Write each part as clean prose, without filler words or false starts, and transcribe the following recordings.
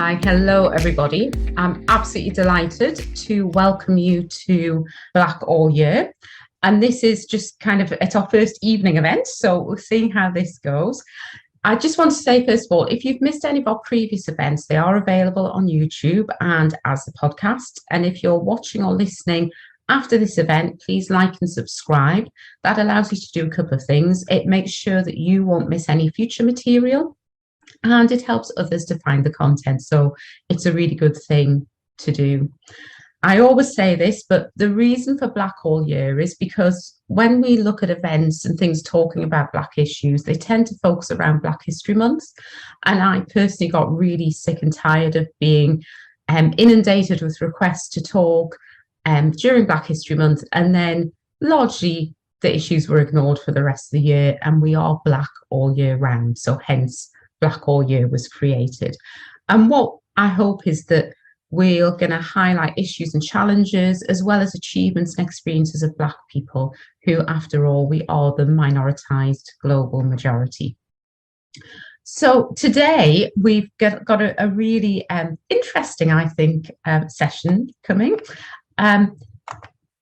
Hi, hello everybody. I'm absolutely delighted to welcome you to Black All Year. And this is just it's our first evening event, so we'll see how this goes. I just want to say, first of all, if you've missed any of our previous events, they are available on YouTube and as a podcast. And if you're watching or listening after this event, please like and subscribe. That allows you to do a couple of things. It makes sure that you won't miss any future material, and it helps others to find the content. So it's a really good thing to do. I always say this, but the reason for Black All Year is because when we look at events and things talking about Black issues, they tend to focus around Black History Month. And I personally got really sick and tired of being inundated with requests to talk during Black History Month, and then largely the issues were ignored for the rest of the year, and we are Black all year round. So hence Black All Year was created. And what I hope is that we're going to highlight issues and challenges, as well as achievements and experiences of Black people, who, after all, we are the minoritized global majority. So today we've got a really interesting, I think, session coming.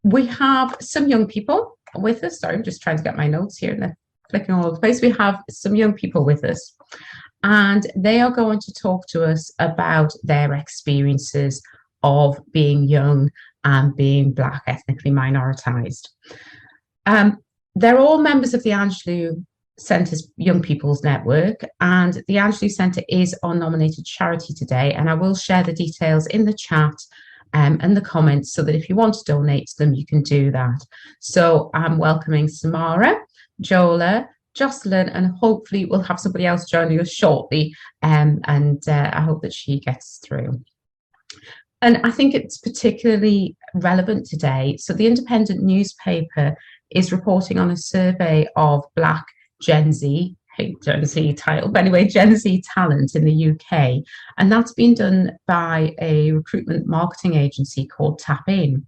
We have some young people with us. Sorry, I'm just trying to get my notes here and they're flicking all over the place. We have some young people with us, and they are going to talk to us about their experiences of being young and being Black, ethnically minoritized. They're all members of the Angelou Centre's Young People's Network, and the Angelou Centre is our nominated charity today, and I will share the details in the chat and the comments, so that if you want to donate to them, you can do that. So I'm welcoming Samara, Jola, Jocelyn, and hopefully we'll have somebody else joining us shortly, and I hope that she gets through. And I think it's particularly relevant today. So the Independent newspaper is reporting on a survey of Black Gen Z, Gen Z title, but anyway, Gen Z talent in the UK. And that's been done by a recruitment marketing agency called Tap In.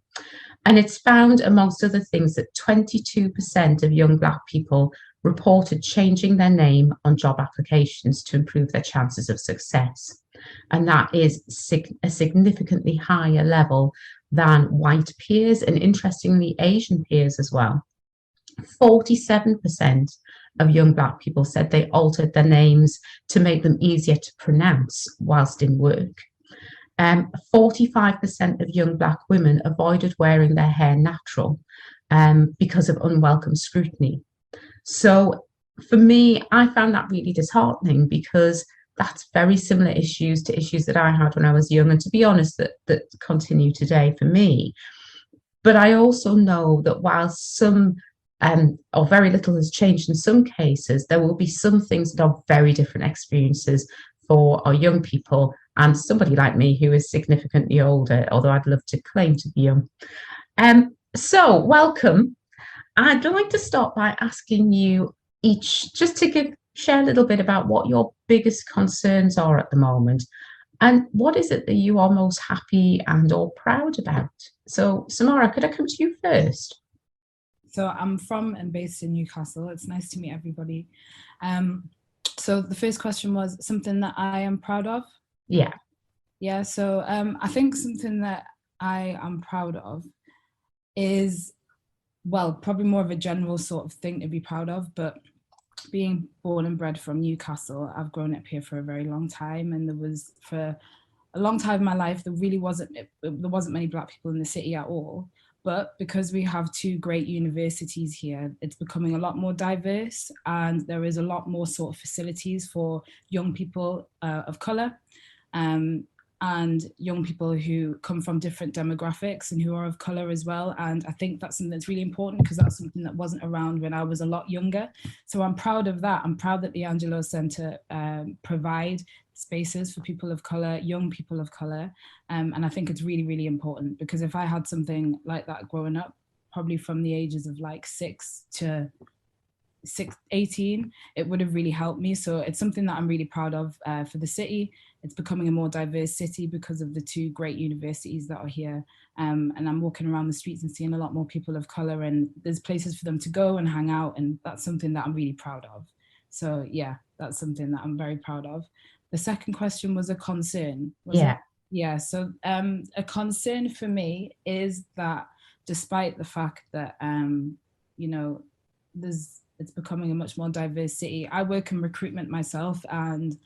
And it's found, amongst other things, that 22% of young Black people reported changing their name on job applications to improve their chances of success. And that is a significantly higher level than white peers, and interestingly, Asian peers as well. 47% of young Black people said they altered their names to make them easier to pronounce whilst in work. 45% of young Black women avoided wearing their hair natural because of unwelcome scrutiny. So for me, I found that really disheartening, because that's very similar issues to issues that I had when I was young, and to be honest, that continue today for me. But I also know that while some or very little has changed in some cases, there will be some things that are very different experiences for our young people, and somebody like me who is significantly older, although I'd love to claim to be young. So welcome. I'd like to start by asking you each just to share a little bit about what your biggest concerns are at the moment, and what is it that you are most happy and or proud about. So Samara, could I come to you first? So I'm from and based in Newcastle. It's nice to meet everybody. So the first question was something that I am proud of. Yeah. Yeah. So I think something that I am proud of is, well, probably more of a general sort of thing to be proud of, but being born and bred from Newcastle, I've grown up here for a very long time, and for a long time in my life, there wasn't many Black people in the city at all. But because we have two great universities here, it's becoming a lot more diverse, and there is a lot more sort of facilities for young people of colour, and young people who come from different demographics and who are of colour as well. And I think that's something that's really important, because that's something that wasn't around when I was a lot younger. So I'm proud of that. I'm proud that the Angelou Centre provide spaces for people of colour, young people of colour. And I think it's really, really important, because if I had something like that growing up, probably from the ages of like 6 to 18, it would have really helped me. So it's something that I'm really proud of for the city. It's becoming a more diverse city because of the two great universities that are here. And I'm walking around the streets and seeing a lot more people of colour, and there's places for them to go and hang out. And that's something that I'm really proud of. So yeah, that's something that I'm very proud of. the second question was a concern. Yeah. So a concern for me is that despite the fact that, it's becoming a much more diverse city. I work in recruitment myself, and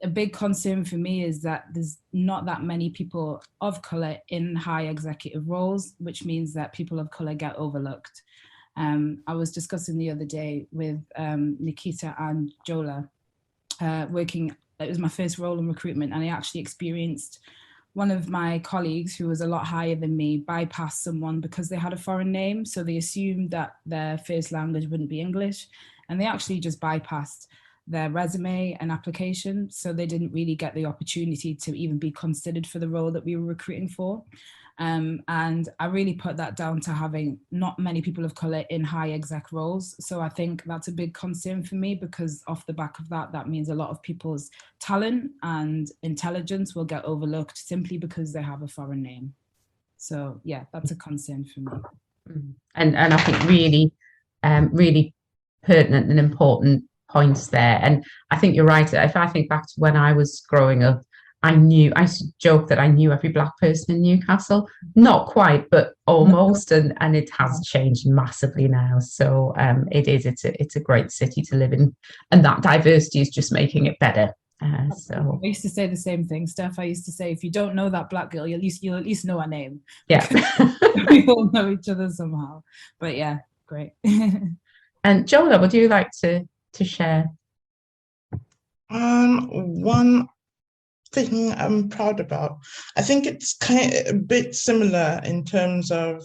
a big concern for me is that there's not that many people of color in high executive roles, which means that people of color get overlooked. I was discussing the other day with Nikita and Jola, working, it was my first role in recruitment, and I actually experienced one of my colleagues who was a lot higher than me bypass someone because they had a foreign name. So they assumed that their first language wouldn't be English, and they actually just bypassed their resume and application. So they didn't really get the opportunity to even be considered for the role that we were recruiting for. And I really put that down to having not many people of color in high exec roles. So I think that's a big concern for me, because off the back of that, that means a lot of people's talent and intelligence will get overlooked simply because they have a foreign name. So yeah, that's a concern for me. And I think really, really pertinent and important points there. And I think you're right. If I think back to when I was growing up, I used to joke that I knew every black person in Newcastle. Not quite, but almost. And it has changed massively now. So it's a great city to live in. And that diversity is just making it better. So I used to say the same thing, Steph. I used to say, if you don't know that black girl, you'll at least know her name. Yeah. We all know each other somehow. But yeah, great. And Jola, would you like to share? One thing I'm proud about, I think it's kind of a bit similar in terms of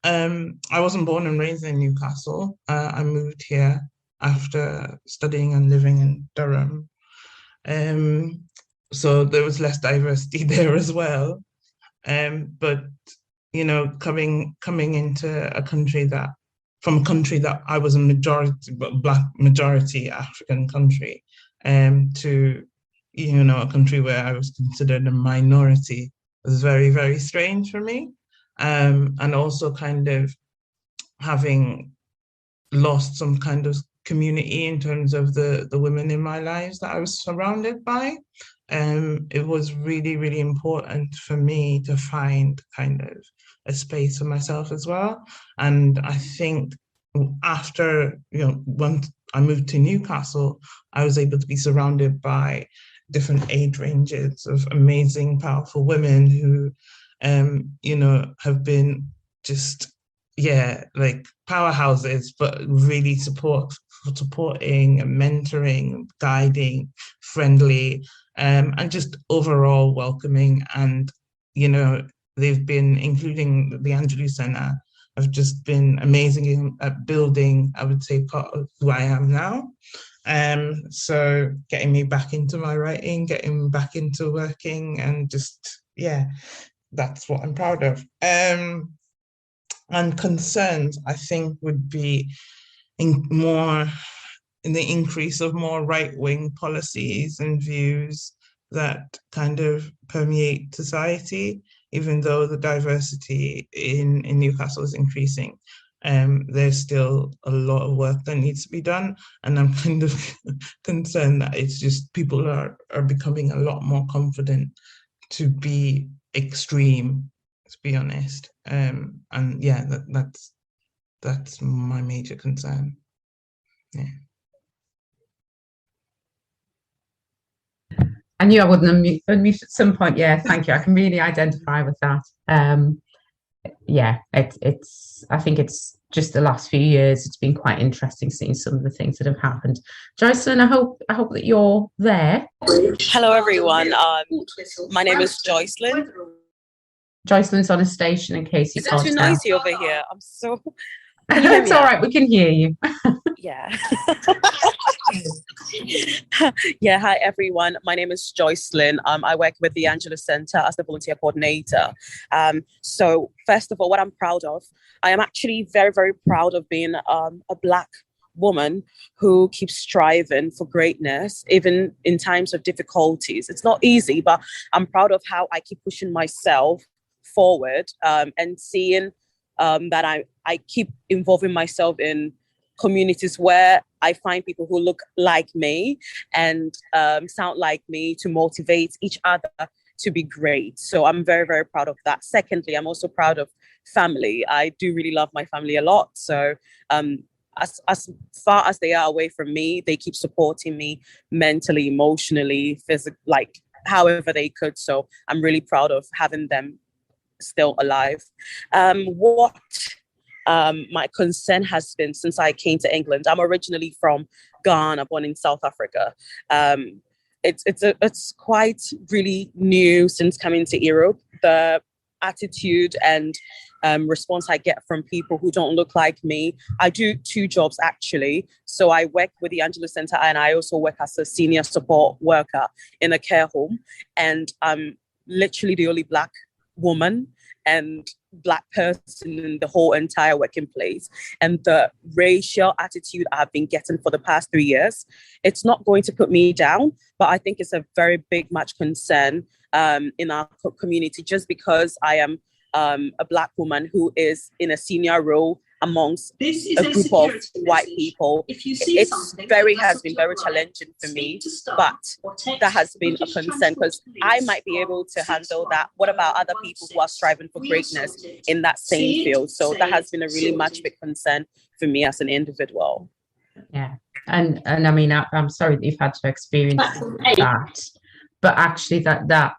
I wasn't born and raised in Newcastle. I moved here after studying and living in Durham. So there was less diversity there as well. But coming into a country from a country that I was a black majority African country, to a country where I was considered a minority was very, very strange for me. And also kind of having lost some kind of community in terms of the women in my lives that I was surrounded by. It was really, really important for me to find kind of a space for myself as well. And I think after, when I moved to Newcastle, I was able to be surrounded by different age ranges of amazing, powerful women who, have been just, like powerhouses, but really supporting and mentoring, guiding, friendly, and just overall welcoming. And, they've been, including the Angelou Centre, have just been amazing at building, I would say, part of who I am now. So getting me back into my writing, getting me back into working, and just, that's what I'm proud of. And concerns, I think, would be in the increase of more right-wing policies and views that kind of permeate society. Even though the diversity in Newcastle is increasing, there's still a lot of work that needs to be done. And I'm kind of concerned that it's just people are becoming a lot more confident to be extreme, to be honest. And that's my major concern. Yeah. I knew I wouldn't unmute at some point. Yeah, thank you. I can really identify with that. I think it's just the last few years, it's been quite interesting seeing some of the things that have happened. Joycelyn, I hope that you're there. Hello, everyone. My name is Joycelyn. Joycelyn's on a station in case you can't tell. Is it too noisy over here? I'm so... It's all right, we can hear you. Yeah. Yeah, hi everyone. My name is Joycelyn. I work with the Angelou Centre as the volunteer coordinator. So first of all, what I'm proud of, I am actually very, very proud of being a Black woman who keeps striving for greatness, even in times of difficulties. It's not easy, but I'm proud of how I keep pushing myself forward, and seeing that I keep involving myself in communities where I find people who look like me and sound like me to motivate each other to be great. So I'm very, very proud of that. Secondly, I'm also proud of family. I do really love my family a lot. So as far as they are away from me, they keep supporting me mentally, emotionally, physically, like however they could. So I'm really proud of having them still alive. What my concern has been since I came to England. I'm originally from Ghana, born in South Africa. It's quite really new since coming to Europe. The attitude and response I get from people who don't look like me. I do 2 jobs actually. So I work with the Angelou Centre and I also work as a senior support worker in a care home. And I'm literally the only Black woman and Black person in the whole entire working place. And the racial attitude I've been getting for the past 3 years, it's not going to put me down, but I think it's a very big much concern in our community, just because I am a Black woman who is in a senior role amongst a group of white people. Has been very challenging for me, but that has been a concern because I might be able to handle that. What about other people who are striving for greatness in that same field? So that has been a really much big concern for me as an individual. Yeah, and I mean, I'm sorry that you've had to experience that, but actually that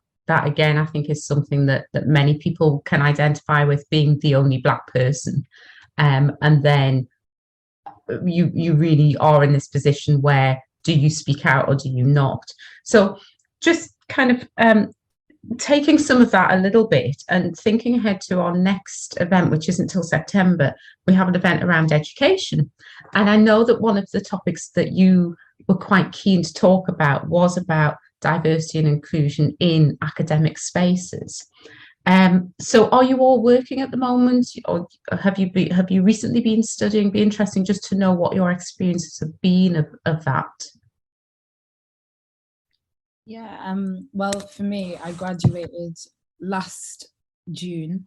again, I think is something that many people can identify with, being the only Black person. And then you really are in this position where do you speak out or do you not? So just kind of taking some of that a little bit and thinking ahead to our next event, which isn't until September, we have an event around education. And I know that one of the topics that you were quite keen to talk about was about diversity and inclusion in academic spaces. So are you all working at the moment, or have you recently been studying? Be interesting just to know what your experiences have been of that. Yeah, well, for me, I graduated last June.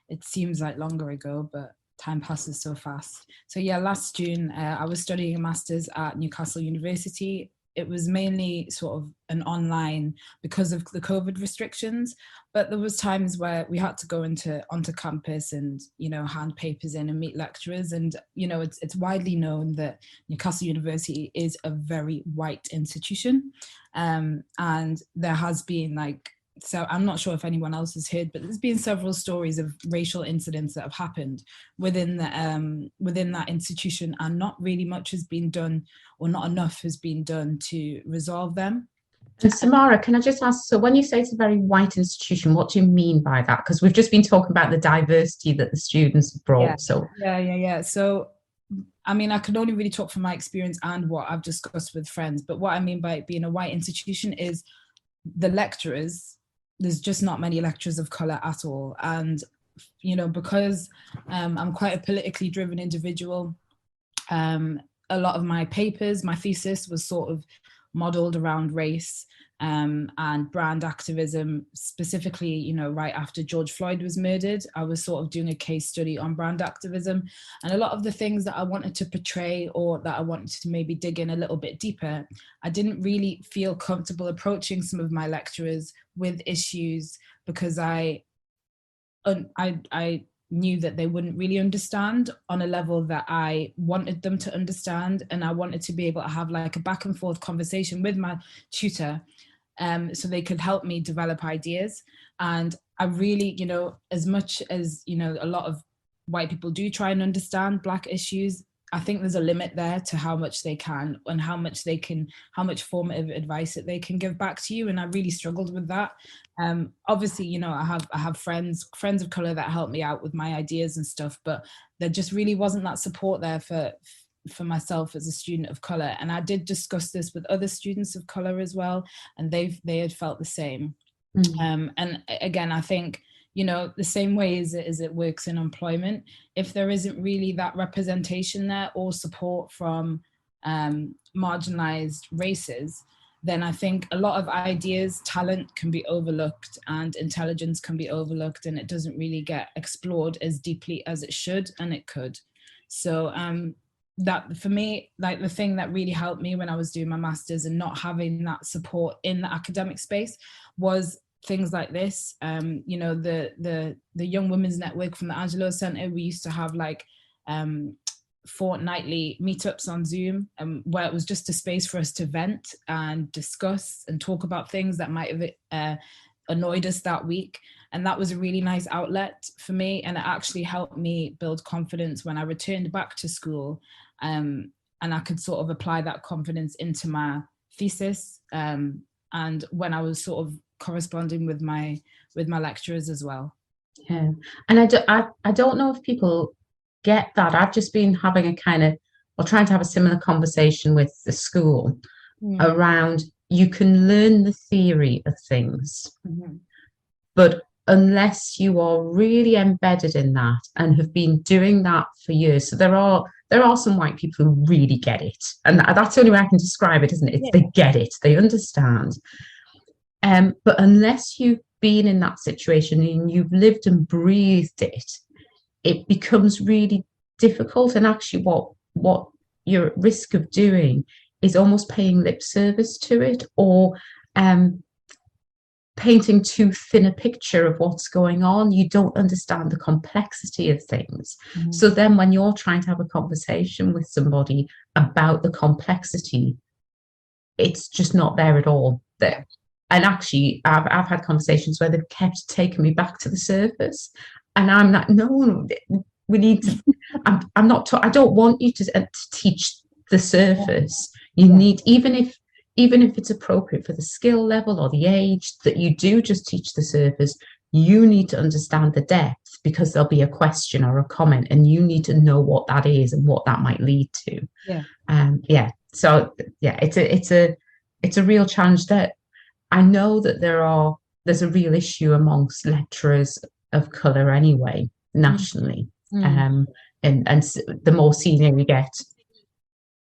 It seems like longer ago, but time passes so fast. So yeah, last June, I was studying a master's at Newcastle University. It was mainly sort of an online because of the COVID restrictions, but there was times where we had to go onto campus and, you know, hand papers in and meet lecturers. And, you know, it's widely known that Newcastle University is a very white institution. And there has been so I'm not sure if anyone else has heard, but there's been several stories of racial incidents that have happened within that institution, and not really much has been done, or not enough has been done to resolve them. And Samara, can I just ask, so when you say it's a very white institution, what do you mean by that? Because we've just been talking about the diversity that the students have brought. Yeah. So, I mean, I can only really talk from my experience and what I've discussed with friends, but what I mean by it being a white institution is the lecturers, there's just not many lecturers of colour at all. And, you know, because I'm quite a politically driven individual, a lot of my papers, my thesis was sort of modelled around race and brand activism, specifically, you know, right after George Floyd was murdered. I was sort of doing a case study on brand activism, and a lot of the things that I wanted to portray, or that I wanted to maybe dig in a little bit deeper, I didn't really feel comfortable approaching some of my lecturers with issues, because I knew that they wouldn't really understand on a level that I wanted them to understand. And I wanted to be able to have like a back and forth conversation with my tutor, so they could help me develop ideas. And I really, you know, as much as, you know, a lot of white people do try and understand Black issues, I think there's a limit there to how much they can, and how much formative advice that they can give back to you. And I really struggled with that. Obviously, you know, I have friends of color that help me out with my ideas and stuff, but there just really wasn't that support there for myself as a student of color. And I did discuss this with other students of color as well, and they had felt the same. And again, I think, you know, the same way as it works in employment, if there isn't really that representation there or support from marginalized races, then I think a lot of ideas, talent can be overlooked, and intelligence can be overlooked, and it doesn't really get explored as deeply as it should and it could. So that for me, like the thing that really helped me when I was doing my master's and not having that support in the academic space was things like this. You know, the Young Women's Network from the Angelou Centre, we used to have like fortnightly meetups on Zoom, where it was just a space for us to vent and discuss and talk about things that might have annoyed us that week. And that was a really nice outlet for me. And it actually helped me build confidence when I returned back to school. And I could sort of apply that confidence into my thesis. And when I was sort of corresponding with my lecturers as well. Yeah. And I don't know if people get that. I've just been having a kind of, or trying to have a similar conversation with the school around, you can learn the theory of things, but unless you are really embedded in that and have been doing that for years. So there are some white people who really get it. And that's the only way I can describe it, isn't it? They get it, they understand. But unless you've been in that situation and you've lived and breathed it, it becomes really difficult. And actually what you're at risk of doing is almost paying lip service to it, or painting too thin a picture of what's going on. You don't understand the complexity of things. So then when you're trying to have a conversation with somebody about the complexity, it's just not there at all. There. And actually, I've had conversations where they've kept taking me back to the surface. And I'm like, no, we need to, I'm not, I don't want you to teach the surface. You need, even if it's appropriate for the skill level or the age, that you do just teach the surface, you need to understand the depth, because there'll be a question or a comment and you need to know what that is and what that might lead to. So it's a real challenge. That I know that there's a real issue amongst lecturers of colour anyway, nationally. And the more senior you get,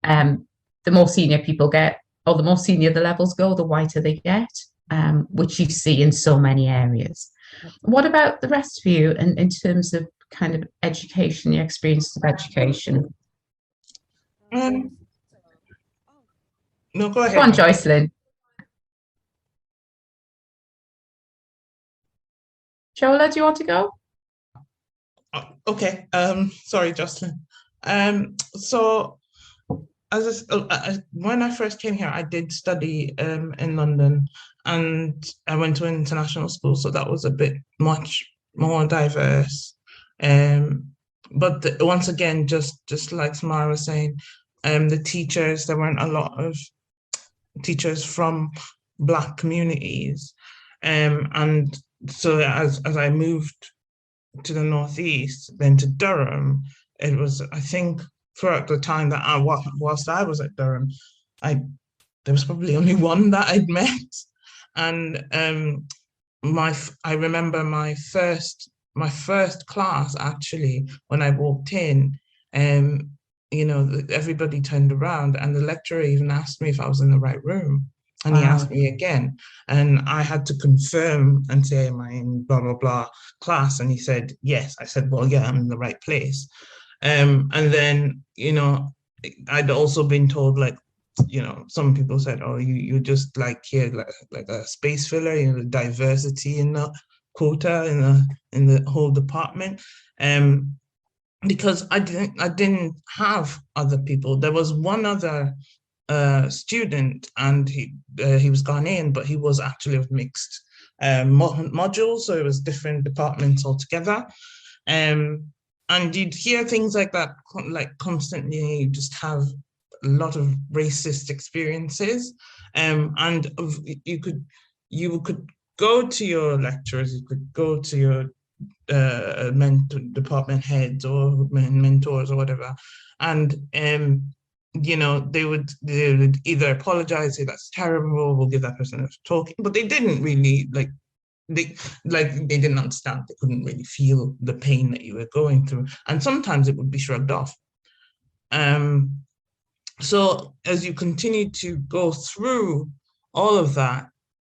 the more senior people get, or the more senior the levels go, the whiter they get, which you see in so many areas. What about the rest of you in terms of kind of education, your experience of education? No, go ahead. Go on, Joycelyn. Shola, do you want to go? Okay. Sorry, Jocelyn. So when I first came here, I did study in London, and I went to an international school, so that was a bit much more diverse. But once again, just like Samara was saying, the teachers, there weren't a lot of teachers from Black communities, and so as I moved to the Northeast, then to Durham, it was, I think, throughout the time that whilst I was at Durham, there was probably only one that I'd met, and I remember my first class, actually, when I walked in, everybody turned around, and the lecturer even asked me if I was in the right room. And he asked me again, and I had to confirm and say, am I in blah, blah, blah class? And he said, yes. I said, well, yeah, I'm in the right place. And then, I'd also been told, like, some people said, oh, you're just like here, like a space filler, the diversity in the quota in the whole department. Because I didn't have other people. There was one other student, and he was Ghanaian, but he was actually of mixed modules, so it was different departments altogether. And you'd hear things like that, like constantly. You just have a lot of racist experiences, and you could go to your lecturers, you could go to your department heads or mentors or whatever, and they would either apologize, say that's terrible, we'll give that person a talking, but they didn't really they didn't understand. They couldn't really feel the pain that you were going through, and sometimes it would be shrugged off. So as you continue to go through all of that,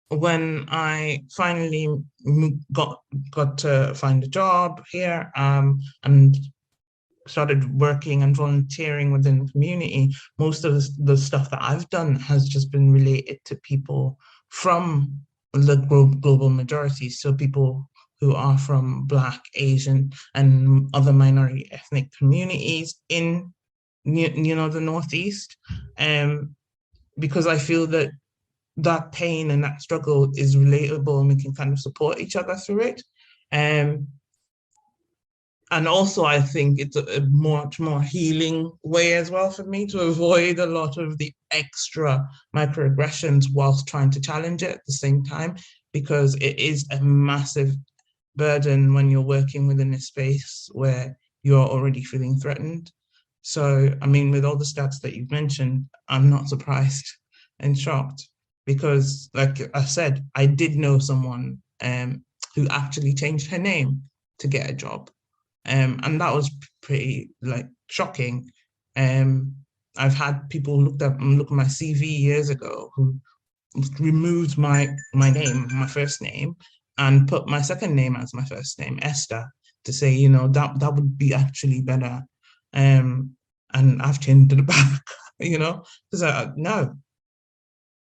when I finally got to find a job here, and started working and volunteering within the community, most of the stuff that I've done has just been related to people from the global majority. So people who are from Black, Asian, and other minority ethnic communities in, the Northeast. Because I feel that that pain and that struggle is relatable, and we can kind of support each other through it. And also, I think it's a much more healing way as well for me to avoid a lot of the extra microaggressions whilst trying to challenge it at the same time, because it is a massive burden when you're working within a space where you're already feeling threatened. So, I mean, with all the stats that you've mentioned, I'm not surprised and shocked, because, like I said, I did know someone who actually changed her name to get a job. And that was pretty shocking. I've had people look at my CV years ago who removed my name, my first name, and put my second name as my first name, Esther, to say, that would be actually better. And I've changed it back, because no.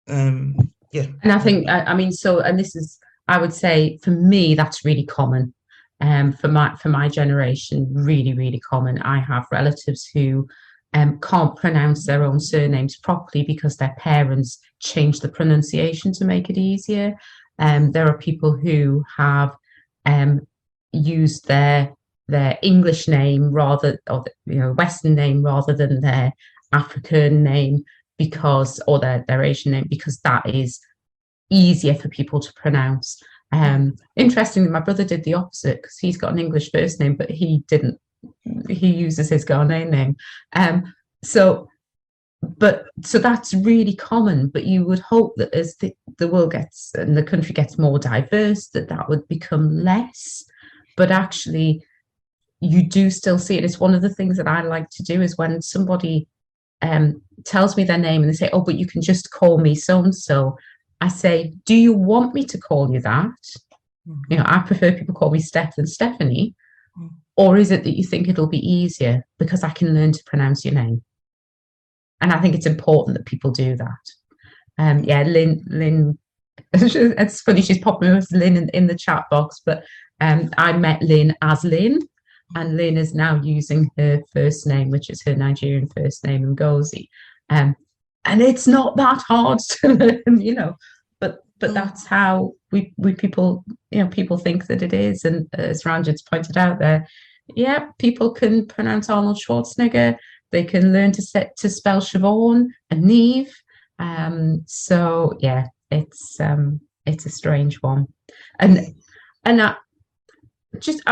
Yeah. And I think, and this is, I would say, for me, that's really common. For my generation, really, really common. I have relatives who can't pronounce their own surnames properly because their parents changed the pronunciation to make it easier. There are people who have used their English name Western name rather than their African name or their Asian name, because that is easier for people to pronounce. Interestingly, my brother did the opposite, because he's got an English first name, but he uses his Ghanaian name. So that's really common, but you would hope that as the world gets and the country gets more diverse, that would become less. But actually, you do still see it. It's one of the things that I like to do, is when somebody tells me their name and they say, "Oh, but you can just call me so-and-so," I say, "Do you want me to call you that?" Mm-hmm. I prefer people call me Steph than Stephanie. Mm-hmm. Or is it that you think it'll be easier because I can learn to pronounce your name? And I think it's important that people do that. Lynn, it's funny, she's popping with Lynn in the chat box, but I met Lynn as Lynn, and Lynn is now using her first name, which is her Nigerian first name, Ngozi. And it's not that hard to learn, but that's how we people, people think that it is. And as Ranjit's pointed out there, people can pronounce Arnold Schwarzenegger, they can learn to spell Siobhan and Neve. So yeah, it's a strange one. And I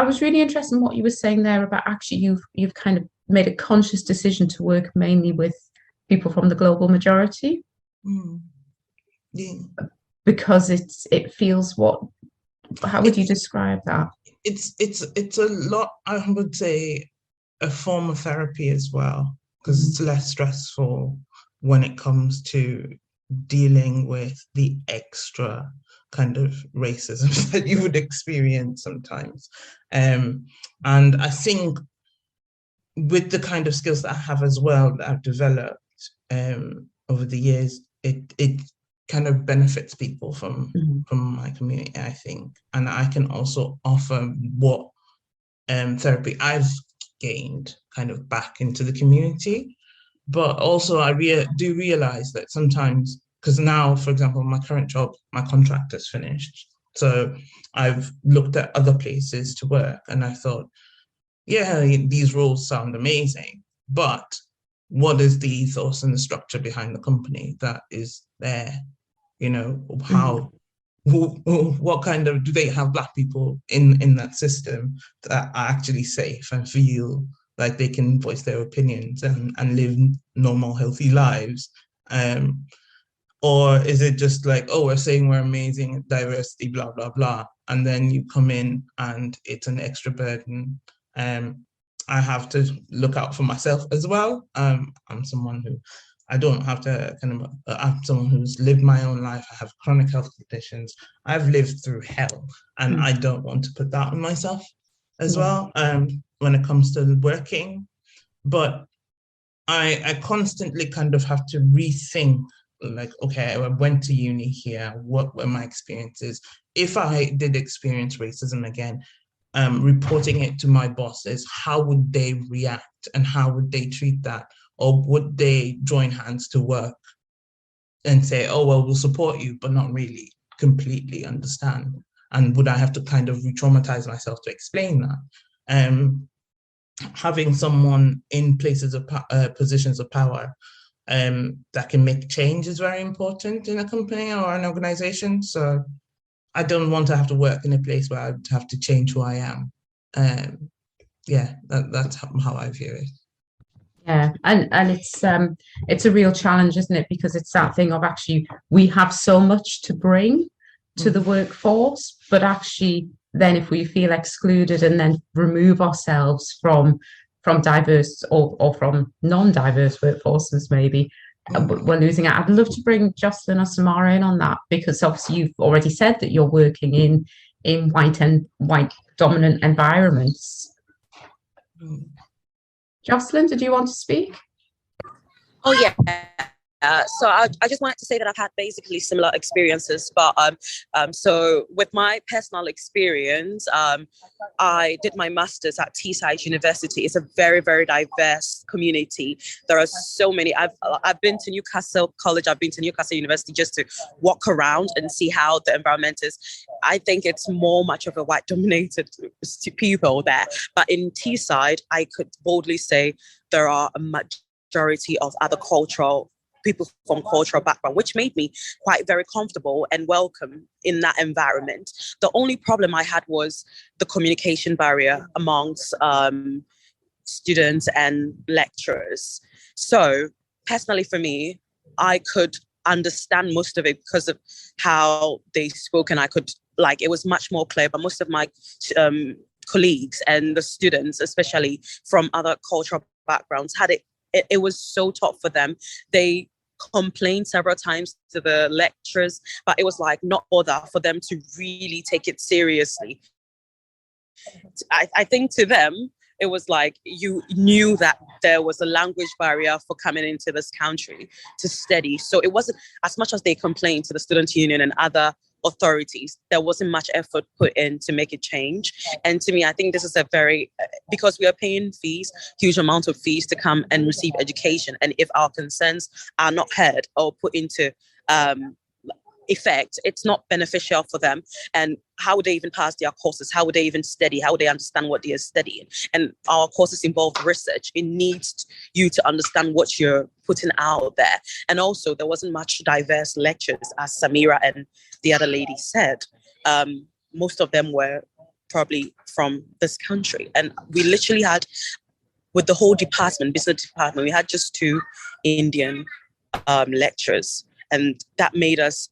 was really interested in what you were saying there about actually you've kind of made a conscious decision to work mainly with people from the global majority. Yeah. Because it feels how would you describe that? It's a lot, I would say, a form of therapy as well, because it's less stressful when it comes to dealing with the extra kind of racism that you would experience sometimes. And I think with the kind of skills that I have as well, that I've developed over the years, it kind of benefits people from my community, I think. And I can also offer what therapy I've gained kind of back into the community. But also I do realize that sometimes, because now, for example, my current job, my contract is finished. So I've looked at other places to work, and I thought, these roles sound amazing, but what is the ethos and the structure behind the company that is there? How, what kind of, do they have Black people in that system that are actually safe and feel like they can voice their opinions and live normal, healthy lives? Or is it just like, oh, we're saying we're amazing, diversity, blah, blah, blah, and then you come in and it's an extra burden? I have to look out for myself as well. I'm someone who, I don't have to I'm someone who's lived my own life. I have chronic health conditions. I've lived through hell, and I don't want to put that on myself as well. when it comes to working, but I constantly kind of have to rethink, like, okay, I went to uni here, what were my experiences? If I did experience racism again, reporting it to my bosses, how would they react and how would they treat that? Or would they join hands to work and say, oh, well, we'll support you, but not really completely understand? And would I have to kind of re-traumatize myself to explain that? Having someone in places of positions of power that can make change is very important in a company or an organization. So I don't want to have to work in a place where I would have to change who I am. That's how I view it. Yeah, and it's a real challenge, isn't it? Because it's that thing of actually we have so much to bring to the workforce, but actually then if we feel excluded and then remove ourselves from diverse or from non-diverse workforces, maybe we're losing it. I'd love to bring Jocelyn or Samara in on that, because obviously you've already said that you're working in white dominant environments. Jocelyn, did you want to speak? Oh, yeah. So I just wanted to say that I've had basically similar experiences, but so with my personal experience, I did my master's at Teesside University. It's a very, very diverse community. There are so many. I've been to Newcastle College. I've been to Newcastle University just to walk around and see how the environment is. I think it's much of a white dominated people there. But in Teesside, I could boldly say there are a majority of other people from cultural background, which made me quite very comfortable and welcome in that environment. The only problem I had was the communication barrier amongst students and lecturers. So personally for me, I could understand most of it because of how they spoke, and I could, like, it was much more clear. But most of my colleagues and the students, especially from other cultural backgrounds, had it was so tough for them. They complained several times to the lecturers, but it was like not bother for them to really take it seriously. I think to them, it was like you knew that there was a language barrier for coming into this country to study. So it wasn't, as much as they complained to the student union and other authorities, there wasn't much effort put in to make it change. And to me, I think this is because we are paying fees, huge amount of fees to come and receive education. And if our concerns are not heard or put into effect, it's not beneficial for them. And how would they even pass their courses? How would they even study? How would they understand what they are studying? And our courses involve research. It needs you to understand what you're putting out there. And also, there wasn't much diverse lectures, as Samira and the other lady said. Most of them were probably from this country. And we literally had, with the whole department, business department, we had just 2 Indian lecturers. And that made us,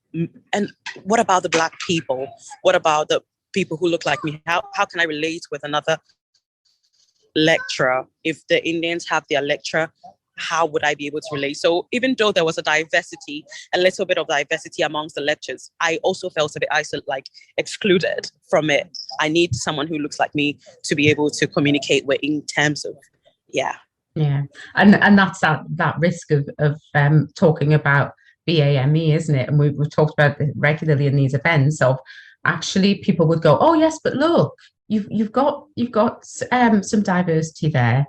and what about the Black people? What about the people who look like me? How can I relate with another lecturer? If the Indians have their lecturer, how would I be able to relate? So even though there was a little bit of diversity amongst the lectures, I also felt a bit isolated, like excluded from it. I need someone who looks like me to be able to communicate with in terms of, yeah. Yeah, and that's that risk of talking about BAME, isn't it? And we've talked about it regularly in these events of actually people would go, oh yes, but look, you've got some diversity there,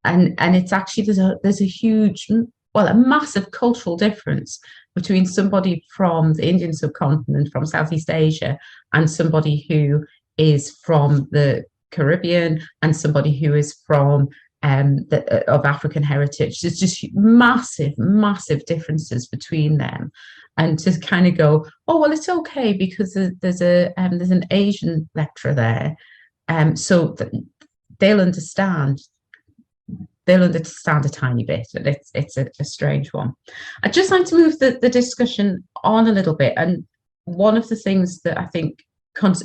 and it's actually there's a huge, well, a massive cultural difference between somebody from the Indian subcontinent, from Southeast Asia, and somebody who is from the Caribbean, and somebody who is from of African heritage. There's just massive differences between them, and to kind of go, oh well, it's okay because there's an Asian lecturer there, so they'll understand a tiny bit. And it's a strange one. I'd just like to move the discussion on a little bit, and one of the things that I think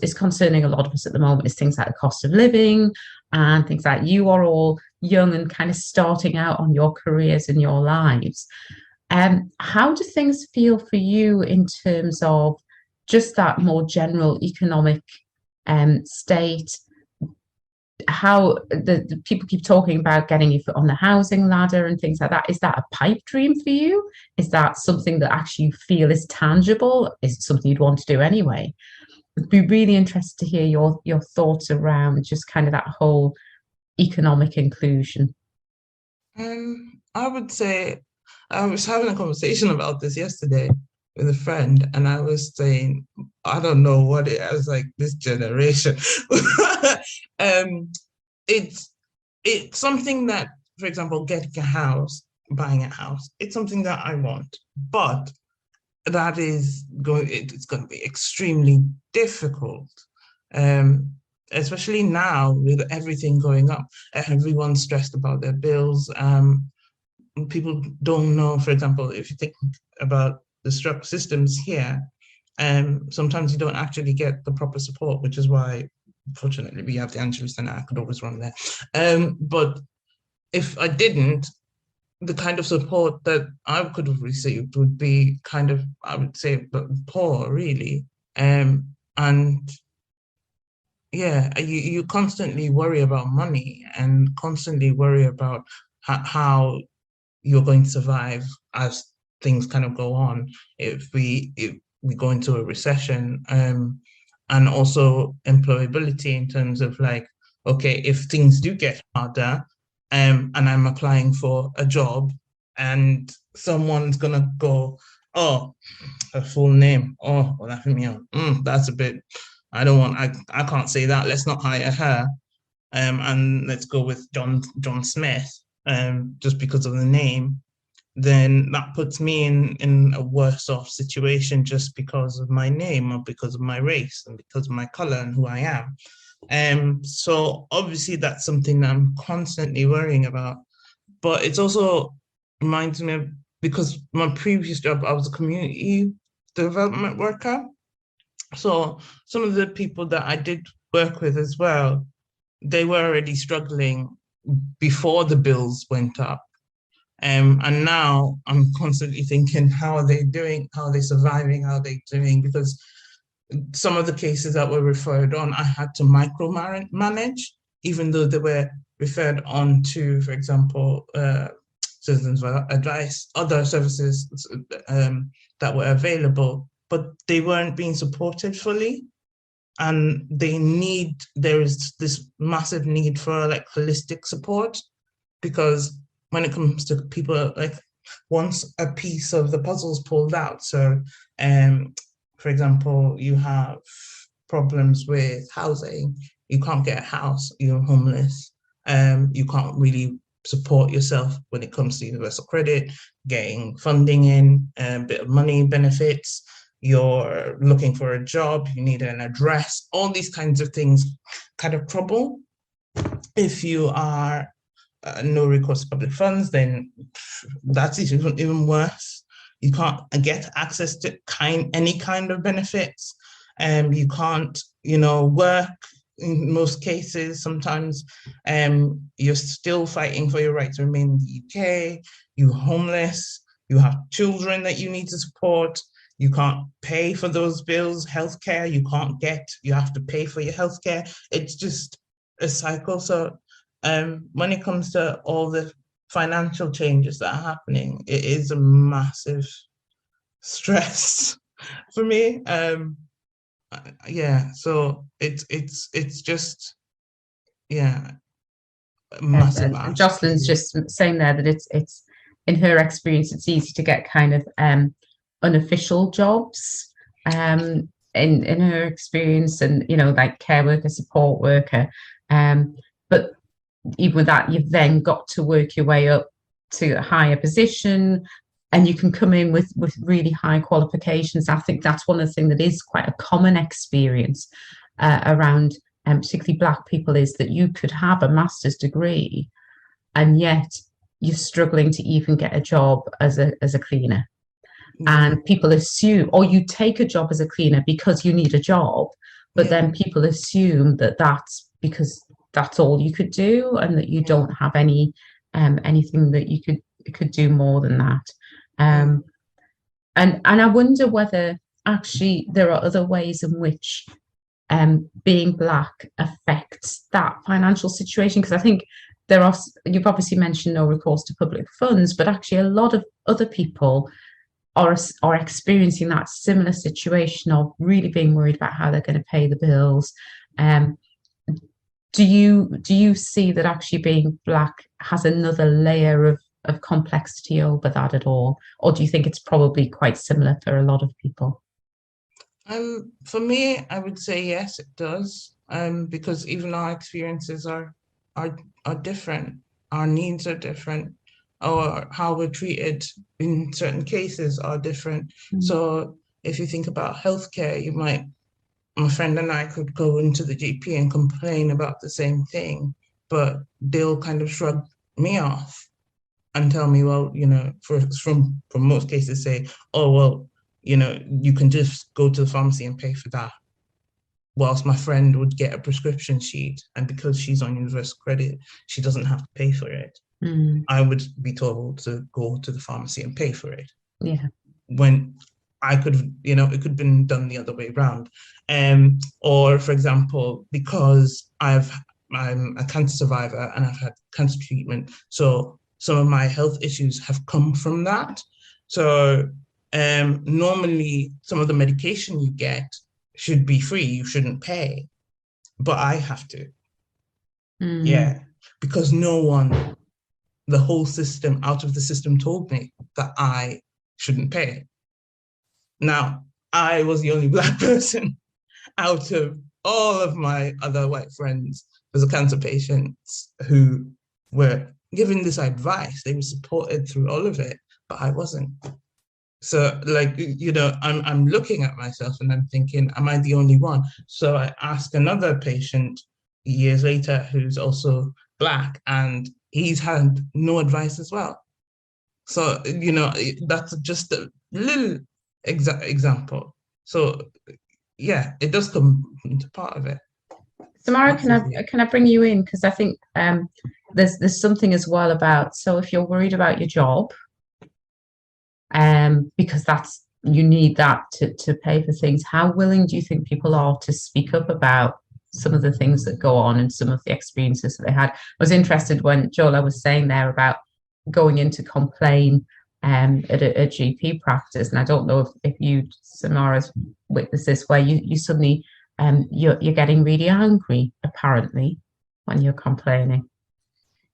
is concerning a lot of us at the moment is things like the cost of living and things like, you are all young and kind of starting out on your careers and your lives. How do things feel for you in terms of just that more general economic state? how the people keep talking about getting your foot on the housing ladder and things like that. Is that a pipe dream for you? Is that something that actually you feel is tangible? Is it something you'd want to do anyway? I'd be really interested to hear your thoughts around just kind of that whole economic inclusion. I would say I was having a conversation about this yesterday with a friend, and I was saying, I don't know what it. I was like, this generation. It's something that, for example, getting a house, buying a house, it's something that I want, but that is going. It's going to be extremely difficult. Especially now with everything going up, everyone's stressed about their bills. People don't know, for example, if you think about the structured systems here, sometimes you don't actually get the proper support, which is why, fortunately, we have the Angelou Centre. I could always run there. But if I didn't, the kind of support that I could have received would be kind of, I would say, poor, really. And yeah, you constantly worry about money and constantly worry about how you're going to survive as things kind of go on if we go into a recession, and also employability in terms of like, okay, if things do get harder, and I'm applying for a job and someone's gonna go, oh, her full name, oh, well, that's a bit, I don't want, I can't say that, let's not hire her, and let's go with John Smith, just because of the name, then that puts me in a worse off situation just because of my name or because of my race and because of my color and who I am. So obviously that's something that I'm constantly worrying about. But it's also reminds me of, because my previous job, I was a community development worker. So some of the people that I did work with as well, they were already struggling before the bills went up. And now I'm constantly thinking, how are they doing? How are they surviving? How are they doing? Because some of the cases that were referred on, I had to micromanage, even though they were referred on to, for example, citizens advice, other services that were available, but they weren't being supported fully. And there is this massive need for like holistic support, because when it comes to people, like once a piece of the puzzle's pulled out, so for example, you have problems with housing, you can't get a house, you're homeless, you can't really support yourself when it comes to universal credit, getting funding in, a bit of money benefits, you're looking for a job, you need an address, all these kinds of things kind of trouble. If you are no recourse to public funds, then that's even worse. You can't get access to any kind of benefits, and you can't, work in most cases. Sometimes you're still fighting for your right to remain in the UK, you're homeless, you have children that you need to support, you can't pay for those bills, healthcare, you have to pay for your healthcare. It's just a cycle. So when it comes to all the financial changes that are happening, it is a massive stress for me. Yeah, so it's just, yeah, massive. And Jocelyn's just saying there that it's in her experience, it's easy to get kind of unofficial jobs in her experience, and like care worker, support worker, but even with that, you've then got to work your way up to a higher position, and you can come in with really high qualifications. I think that's one of the things that is quite a common experience around particularly Black people, is that you could have a master's degree and yet you're struggling to even get a job as a cleaner. And people assume, or you take a job as a cleaner because you need a job, but then people assume that that's because that's all you could do, and that you don't have anything that you could do more than that. And I wonder whether actually there are other ways in which being Black affects that financial situation? Because I think you've obviously mentioned no recourse to public funds, but actually a lot of other people are experiencing that similar situation of really being worried about how they're going to pay the bills. Do you see that actually being Black has another layer of complexity over that at all? Or do you think it's probably quite similar for a lot of people? For me, I would say yes, it does. Because even our experiences are different. Our needs are different, or how we're treated in certain cases are different. So if you think about healthcare, my friend and I could go into the GP and complain about the same thing, but they'll kind of shrug me off and tell me, well, from most cases say, oh, well, you can just go to the pharmacy and pay for that. Whilst my friend would get a prescription sheet, and because she's on universal credit, she doesn't have to pay for it. I would be told to go to the pharmacy and pay for it. Yeah. When I could have, it could have been done the other way around. Or for example, because I'm a cancer survivor and I've had cancer treatment, so some of my health issues have come from that. So normally some of the medication you get should be free, you shouldn't pay, but I have to. Yeah, because the whole system, out of the system, told me that I shouldn't pay. Now, I was the only Black person out of all of my other white friends as a cancer patients who were given this advice. They were supported through all of it, but I wasn't. So, I'm looking at myself and I'm thinking, am I the only one? So I asked another patient years later who's also Black, and he's had no advice as well. So, that's just a little example. So, yeah, it does come into part of it. Samara, can I bring you in? Because I think there's something as well about, so if you're worried about your job, because you need that to pay for things, how willing do you think people are to speak up about some of the things that go on and some of the experiences that they had? I was interested when Jola was saying there about going in to complain at a GP practice, and I don't know if you, Samara's, witnessed this, where you suddenly you're getting really angry apparently when you're complaining.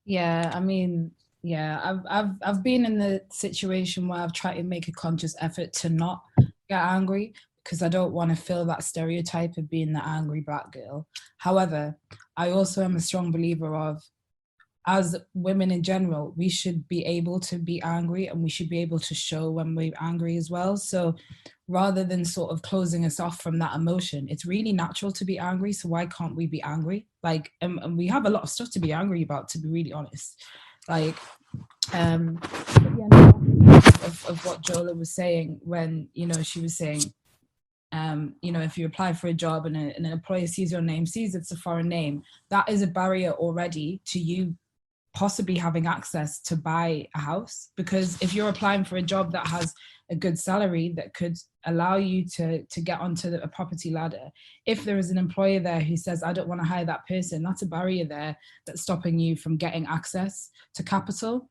Yeah, I mean, yeah, I've been in the situation where I've tried to make a conscious effort to not get angry, because I don't want to feel that stereotype of being the angry Black girl. However, I also am a strong believer of, as women in general, we should be able to be angry, and we should be able to show when we're angry as well. So rather than sort of closing us off from that emotion, it's really natural to be angry. So why can't we be angry? And we have a lot of stuff to be angry about, to be really honest. Of what Jola was saying when, she was saying, if you apply for a job and an employer sees your name, sees it's a foreign name, that is a barrier already to you possibly having access to buy a house. Because if you're applying for a job that has a good salary that could allow you to get onto a property ladder, if there is an employer there who says, I don't want to hire that person, that's a barrier there that's stopping you from getting access to capital.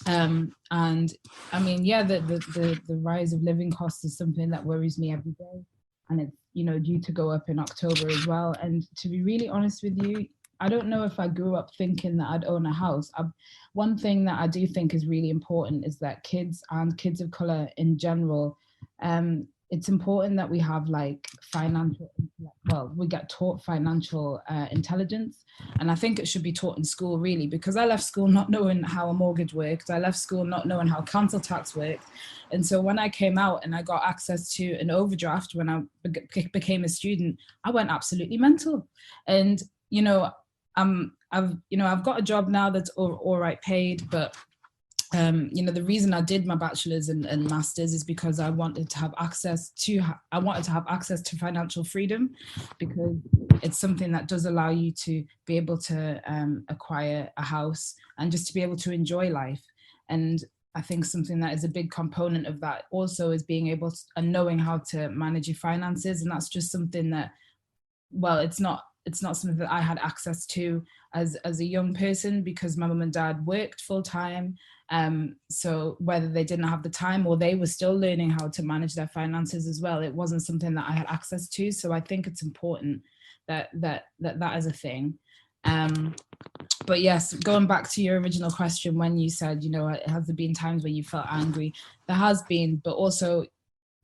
And I mean, yeah, the rise of living costs is something that worries me every day, and it's due to go up in October as well. And to be really honest with you, I don't know if I grew up thinking that I'd own a house. One thing that I do think is really important is that kids and kids of color in general, it's important that we have we get taught financial intelligence. And I think it should be taught in school, really, because I left school not knowing how a mortgage worked. I left school not knowing how council tax worked. And so when I came out and I got access to an overdraft when I became a student, I went absolutely mental. And, I've got a job now that's all right paid, but the reason I did my bachelor's and master's is because I wanted to have access to financial freedom, because it's something that does allow you to be able to acquire a house and just to be able to enjoy life. And I think something that is a big component of that also is being able to and knowing how to manage your finances. And that's just something that well, it's not something that I had access to as a young person, because my mum and dad worked full time. So whether they didn't have the time or they were still learning how to manage their finances as well, it wasn't something that I had access to. So I think it's important that is a thing. But yes, going back to your original question, when you said, has there been times where you felt angry? There has been, but also,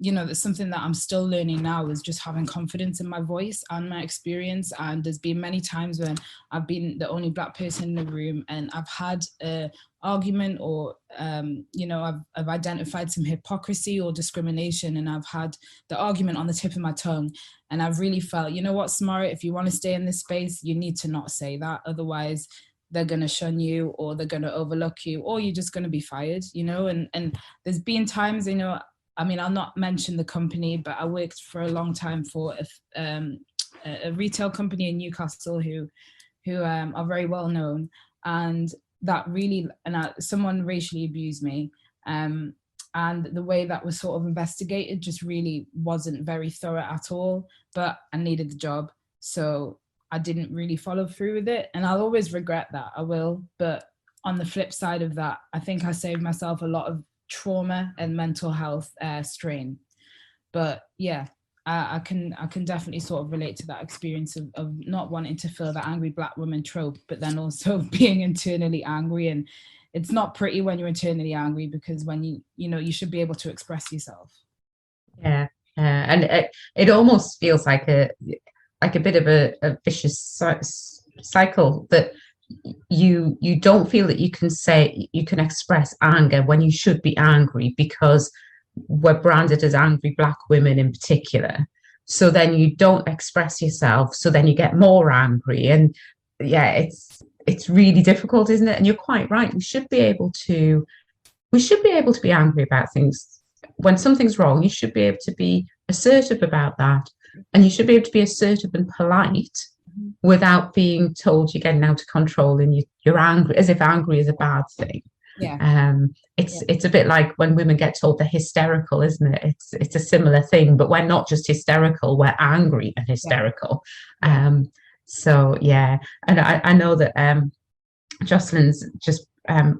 there's something that I'm still learning now, is just having confidence in my voice and my experience. And there's been many times when I've been the only Black person in the room and I've had an argument, or, I've identified some hypocrisy or discrimination, and I've had the argument on the tip of my tongue. And I've really felt, you know what, Samara, if you want to stay in this space, you need to not say that. Otherwise, they're going to shun you, or they're going to overlook you, or you're just going to be fired, and there's been times, I'll not mention the company, but I worked for a long time for a retail company in Newcastle who are very well known, and that really, someone racially abused me, and the way that was sort of investigated just really wasn't very thorough at all. But I needed the job, so I didn't really follow through with it, and I'll always regret that. I will. But on the flip side of that, I think I saved myself a lot of trauma and mental health strain. But yeah, I can definitely sort of relate to that experience of not wanting to feel the angry Black woman trope, but then also being internally angry. And it's not pretty when you're internally angry, because when you should be able to express yourself. Yeah, and it almost feels like a bit of a vicious cycle, that you don't feel that you can express anger when you should be angry, because we're branded as angry Black women in particular. So then you don't express yourself, so then you get more angry. And yeah, it's really difficult, isn't it? And you're quite right. We should be able to be angry about things. When something's wrong, you should be able to be assertive about that, and you should be able to be assertive and polite without being told you're getting out of control and you're angry, as if angry is a bad thing. Yeah. It's a bit like when women get told they're hysterical, isn't it? It's a similar thing, but we're not just hysterical, we're angry and hysterical. Yeah. So yeah, and I know that Jocelyn's just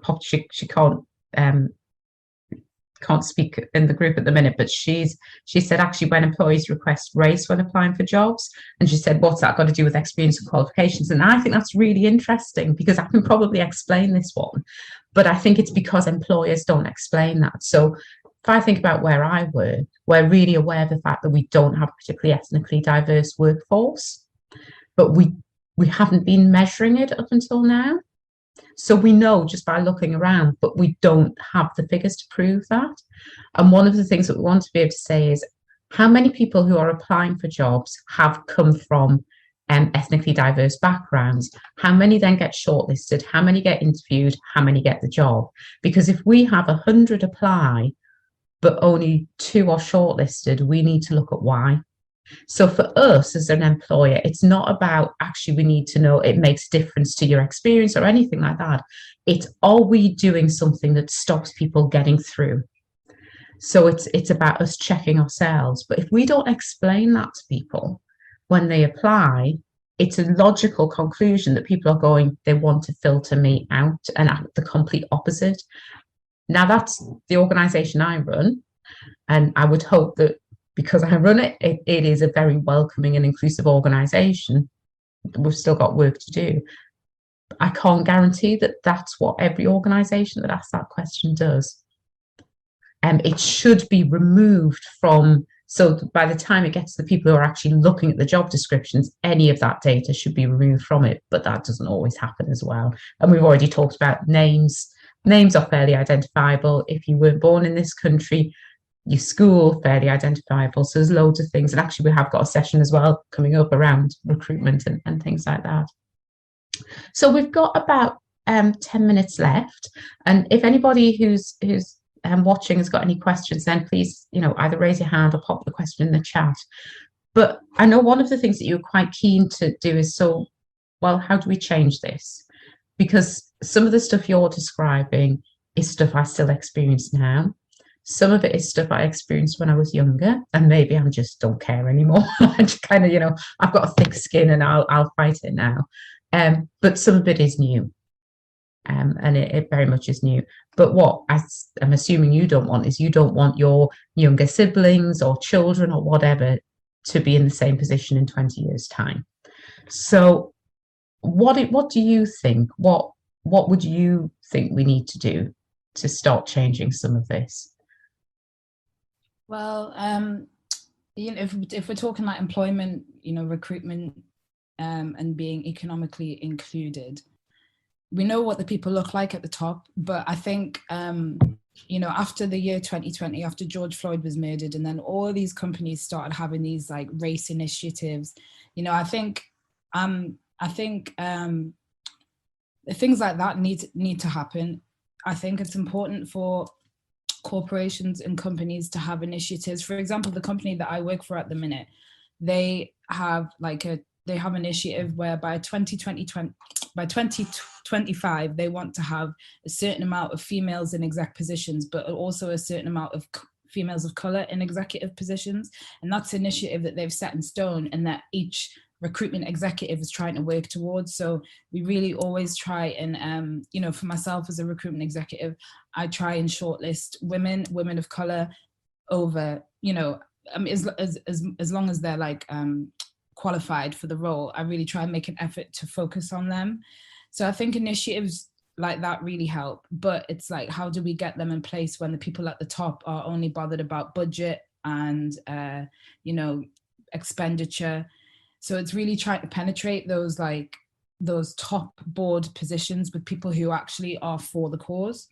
popped. She can't speak in the group at the minute, but she said actually when employees request race when applying for jobs, and she said, what's that got to do with experience and qualifications? And I think that's really interesting, because I can probably explain this one, but I think it's because employers don't explain that. So if I think about where I work, we're really aware of the fact that we don't have a particularly ethnically diverse workforce, but we haven't been measuring it up until now. So we know just by looking around, but we don't have the figures to prove that. And one of the things that we want to be able to say is how many people who are applying for jobs have come from ethnically diverse backgrounds, how many then get shortlisted, how many get interviewed, how many get the job. Because if we have 100 apply, but only 2 are shortlisted, we need to look at why. So for us as an employer, it's not about actually we need to know it makes a difference to your experience or anything like that. It's, are we doing something that stops people getting through? So it's about us checking ourselves. But if we don't explain that to people when they apply, it's a logical conclusion that people are going, they want to filter me out, and act the complete opposite. Now that's the organisation I run, and I would hope that because I run it, it is a very welcoming and inclusive organisation. We've still got work to do. I can't guarantee that that's what every organisation that asks that question does. It should be removed from, so by the time it gets to the people who are actually looking at the job descriptions, any of that data should be removed from it, but that doesn't always happen as well. And we've already talked about names. Names are fairly identifiable. If you weren't born in this country, your school, fairly identifiable. So there's loads of things. And actually we have got a session as well coming up around recruitment and things like that. So we've got about 10 minutes left. And if anybody who's watching has got any questions, then please, either raise your hand or pop the question in the chat. But I know one of the things that you're quite keen to do is, so, well, how do we change this? Because some of the stuff you're describing is stuff I still experience now. Some of it is stuff I experienced when I was younger, and maybe I just don't care anymore. I just kind of, I've got a thick skin, and I'll fight it now. But some of it is new, and it very much is new. But what I'm assuming you don't want is, you don't want your younger siblings or children or whatever to be in the same position in 20 years' time. So what do you think? What would you think we need to do to start changing some of this? Well, if we're talking like employment, recruitment, and being economically included, we know what the people look like at the top. But I think, after the year 2020, after George Floyd was murdered, and then all these companies started having these like race initiatives, I think things like that need to happen. I think it's important for corporations and companies to have initiatives. For example, the company that I work for at the minute, they have an initiative where by 2025 they want to have a certain amount of females in exec positions, but also a certain amount of females of color in executive positions. And that's an initiative that they've set in stone, and that each recruitment executive is trying to work towards. So we really always try and, for myself as a recruitment executive, I try and shortlist women of color over, as long as they're like qualified for the role. I really try and make an effort to focus on them. So I think initiatives like that really help, but it's like, how do we get them in place when the people at the top are only bothered about budget and, expenditure? So it's really trying to penetrate those top board positions with people who actually are for the cause.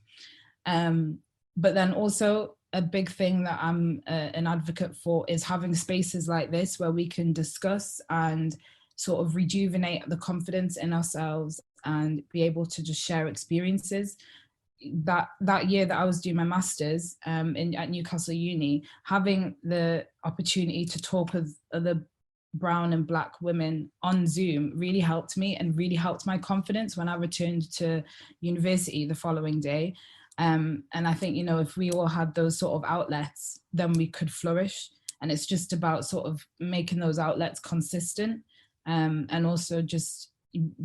But then also a big thing that I'm an advocate for is having spaces like this where we can discuss and sort of rejuvenate the confidence in ourselves and be able to just share experiences. That year that I was doing my master's at Newcastle Uni, having the opportunity to talk with other brown and black women on Zoom really helped me and really helped my confidence when I returned to university the following day. And I think, if we all had those sort of outlets, then we could flourish. And it's just about sort of making those outlets consistent, and also just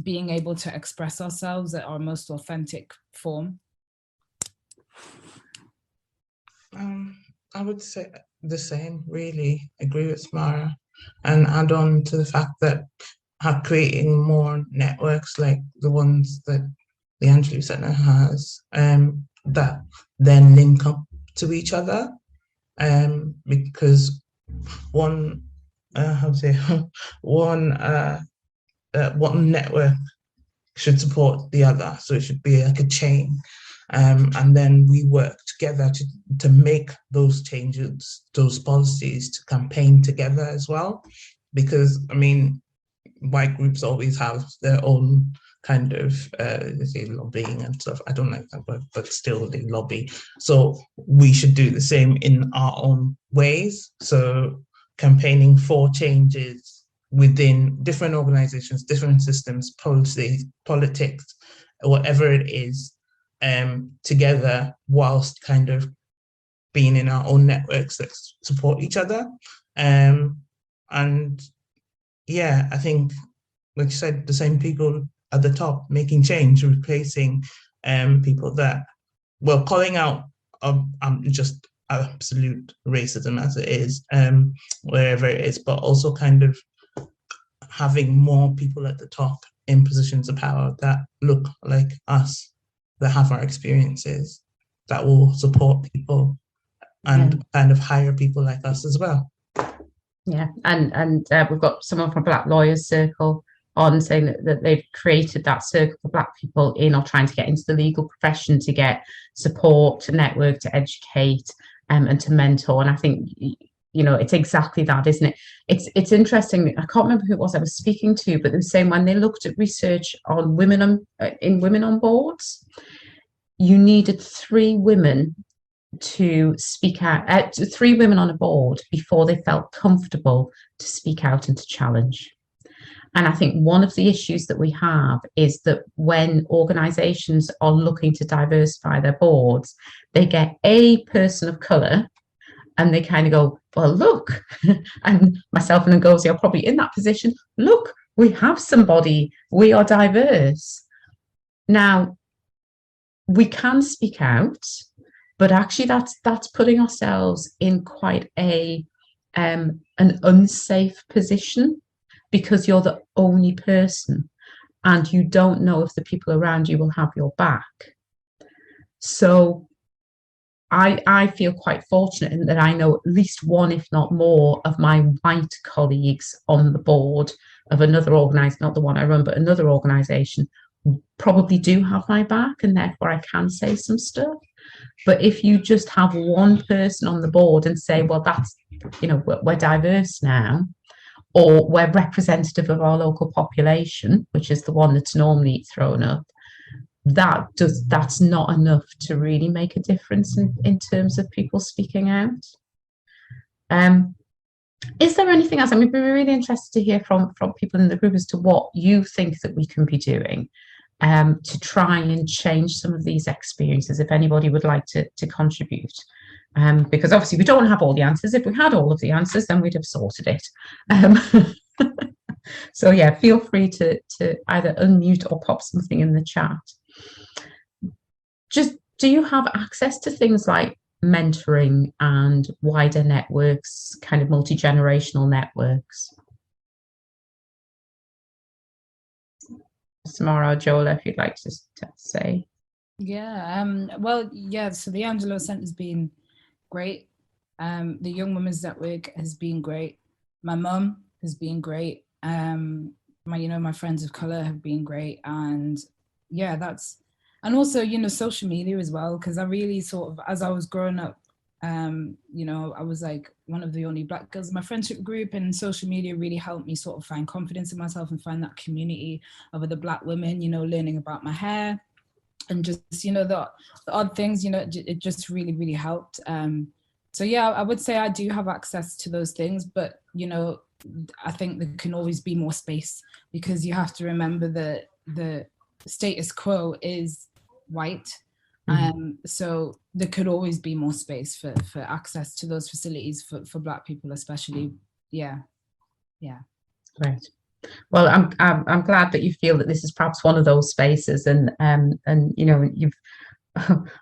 being able to express ourselves at our most authentic form. I would say the same, really. Agree with Mara, and add on to the fact that creating more networks like the ones that the Angelou Centre has, that then link up to each other, because one network should support the other, so it should be like a chain. And then we work together to make those changes, those policies, to campaign together as well. Because, white groups always have their own kind of lobbying and stuff. I don't like that word, but still they lobby. So we should do the same in our own ways. So campaigning for changes within different organizations, different systems, policies, politics, whatever it is, together, whilst kind of being in our own networks that support each other. And yeah, I think, like you said, the same people at the top making change, replacing people that, calling out just absolute racism as it is, wherever it is, but also kind of having more people at the top in positions of power that look like us, that have our experiences, that will support people and kind of hire people like us as well. Yeah, and we've got someone from Black Lawyers Circle on saying that they've created that circle for Black people in or trying to get into the legal profession, to get support, to network, to educate, and to mentor. And I think, it's exactly that, isn't it? It's interesting. I can't remember who it was I was speaking to, but they were saying when they looked at research on women on boards, you needed 3 women to speak out, 3 women on a board before they felt comfortable to speak out and to challenge. And I think one of the issues that we have is that when organisations are looking to diversify their boards, they get a person of colour and they kind of go, well, look, and myself and Ngozi are probably in that position. Look, we have somebody, we are diverse. Now, we can speak out, but actually that's putting ourselves in quite an unsafe position, because you're the only person and you don't know if the people around you will have your back. So I feel quite fortunate in that I know at least one, if not more, of my white colleagues on the board of another organisation, not the one I run, but another organisation, probably do have my back, and therefore I can say some stuff. But if you just have one person on the board and say, well, that's, we're diverse now, or we're representative of our local population, which is the one that's normally thrown up, that's not enough to really make a difference in terms of people speaking out. Is there anything else? I mean, we'd be really interested to hear from people in the group as to what you think that we can be doing to try and change some of these experiences, if anybody would like to contribute. Because obviously we don't have all the answers. If we had all of the answers, then we'd have sorted it. So yeah, feel free to either unmute or pop something in the chat. Just, do you have access to things like mentoring and wider networks, kind of multi-generational networks? Samara or Jola, if you'd like to say. Yeah, well, yeah, so the Angelou Centre has been great. The Young Women's Network has been great. My mum has been great. My friends of colour have been great. And yeah, and also, social media as well, because I really sort of, as I was growing up, I was like one of the only Black girls in my friendship group, and social media really helped me sort of find confidence in myself and find that community of other Black women, learning about my hair and just, the odd things, it just really, really helped. So yeah, I would say I do have access to those things, but, I think there can always be more space, because you have to remember that the status quo is white. So there could always be more space for access to those facilities for Black people, especially. Yeah. Great. Well, I'm glad that you feel that this is perhaps one of those spaces, and you've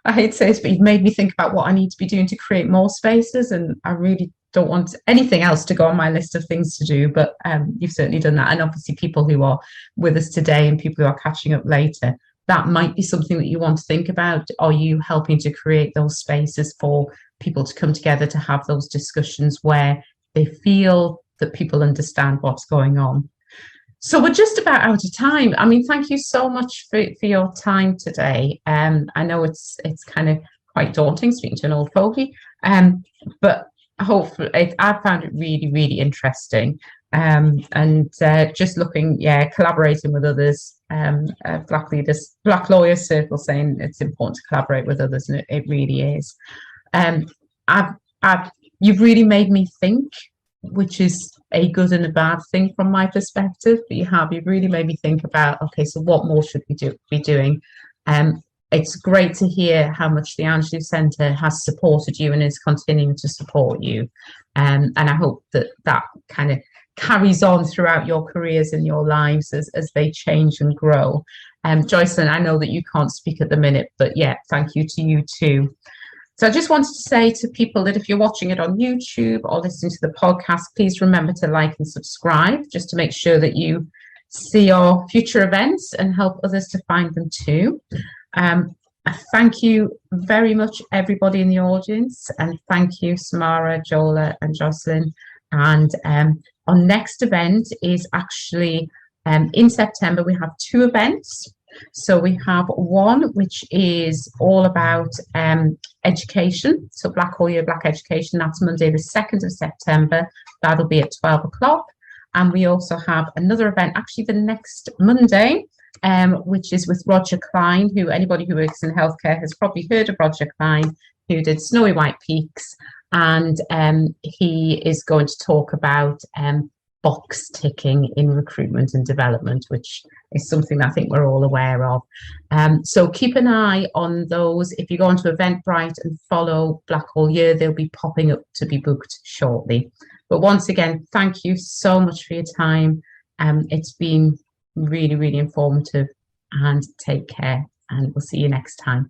I hate to say this, but you've made me think about what I need to be doing to create more spaces, and I really don't want anything else to go on my list of things to do, but you've certainly done that. And obviously people who are with us today and people who are catching up later, that might be something that you want to think about. Are you helping to create those spaces for people to come together to have those discussions where they feel that people understand what's going on? So we're just about out of time. I mean, thank you so much for your time today. I know it's kind of quite daunting speaking to an old fogey, but hopefully I found it really, really interesting. And just looking, collaborating with others, Black leaders, Black lawyers circle, saying it's important to collaborate with others, and it really is. You've really made me think, which is a good and a bad thing from my perspective, but you've really made me think about, okay, so what more should we be doing? It's great to hear how much the Angelou Centre has supported you and is continuing to support you. And I hope that kind of carries on throughout your careers and your lives as they change and grow. Joycelyn, I know that you can't speak at the minute, but yeah, thank you to you too. So I just wanted to say to people that if you're watching it on YouTube or listening to the podcast, please remember to like and subscribe, just to make sure that you see our future events and help others to find them too. Thank you very much, everybody in the audience, and thank you, Samara, Jola, and Joycelyn. And our next event is actually in September. We have 2 events. So we have one which is all about education. So Black All Year Black Education. That's Monday, the 2nd of September. That'll be at 12 o'clock. And we also have another event actually the next Monday, which is with Roger Klein, who anybody who works in healthcare has probably heard of Roger Klein, who did Snowy White Peaks. And he is going to talk about box ticking in recruitment and development, which is something that I think we're all aware of. So keep an eye on those. If you go onto Eventbrite and follow Black All Year, they'll be popping up to be booked shortly. But once again, thank you so much for your time. It's been really, really informative, and take care, and we'll see you next time.